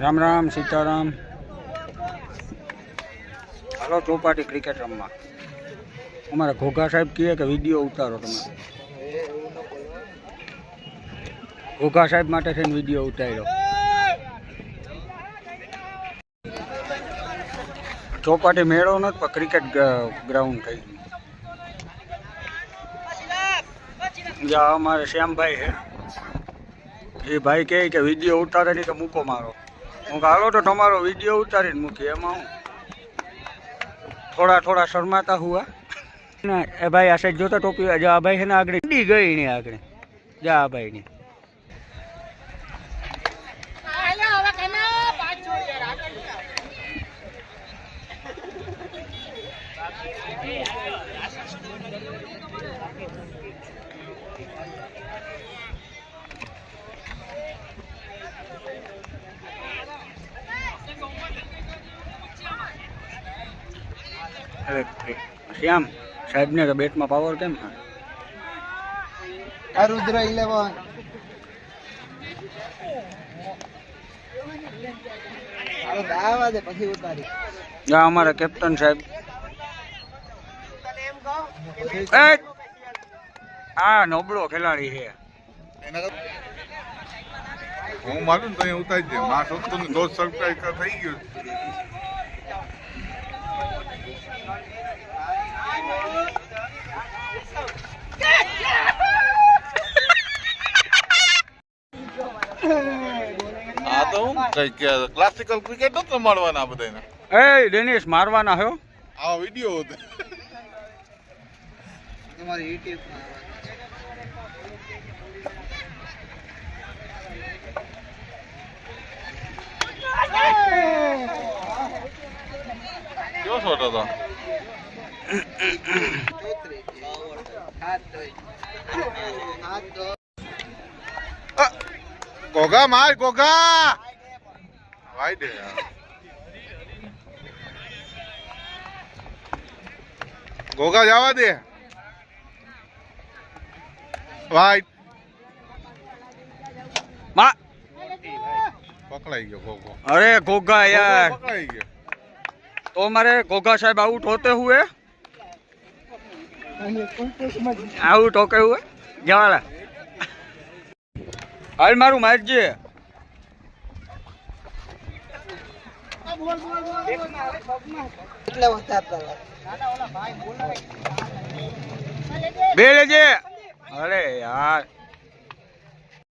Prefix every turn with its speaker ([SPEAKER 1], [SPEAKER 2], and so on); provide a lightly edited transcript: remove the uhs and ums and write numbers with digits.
[SPEAKER 1] રામ રામ સીતારામ. હાલો Chowpatty cricket રમવા. અમારા ઘોઘા સાહેબ કહે કે વિડીયો ઉતારો તમે. ઘોઘા સાહેબ માટે થઈને વિડીયો ઉતાર્યો. ચોપાટી મેળો નથી પણ ક્રિકેટ ગ્રાઉન્ડ થઈ ગયું. જ્યાં અમારે શ્યામભાઈ છે એ ભાઈ કહે કે વિડીયો ઉતારે નહીં તો મૂકો મારો. હું હાલો તો તમારો વિડીયો ઉતારીને મૂકી. એમાં હું થોડા શરમાતા હુआ ના. એ ભાઈ આ સાઈડ જોતા ટોપી જા ભાઈ છે ને આગળ ડી ગઈ ને આગળ જા ભાઈ ની. શ્યામ સાહેબ ને બેટમાં પાવર કેમ
[SPEAKER 2] આ રુદ્ર 11 દાવા દે પછી ઉતારી.
[SPEAKER 1] જા અમારા કેપ્ટન સાહેબ. આ નબળો ખેલાડી છે.
[SPEAKER 3] હું માનું તો ઉતારી દે. મા સત્તર ને 2 સબસ્ક્રાઇબ થઈ ગયું. આ તો ક્લાસિકલ ક્રિકેટ નથી રમાડવાના બધાને.
[SPEAKER 1] એ ડેનિસ મારવાના હો.
[SPEAKER 3] આ વિડિયો હતો
[SPEAKER 2] તમારી યુટ્યુબ માં.
[SPEAKER 3] કેવો શોટ હતો? ઘોઘા માર ઘોઘા વાઈ દે. ઘોઘા જવા દે. વાઈટ
[SPEAKER 1] માં
[SPEAKER 3] પકડાઈ ગયો ઘોઘો.
[SPEAKER 1] અરે ઘોઘા યાર
[SPEAKER 3] પકડાઈ ગયો.
[SPEAKER 1] तो हमारे घोघा साहब आउट होते हुए आउट होके हुए जवाला हाल मारू मैच जी बेले जे. अरे यार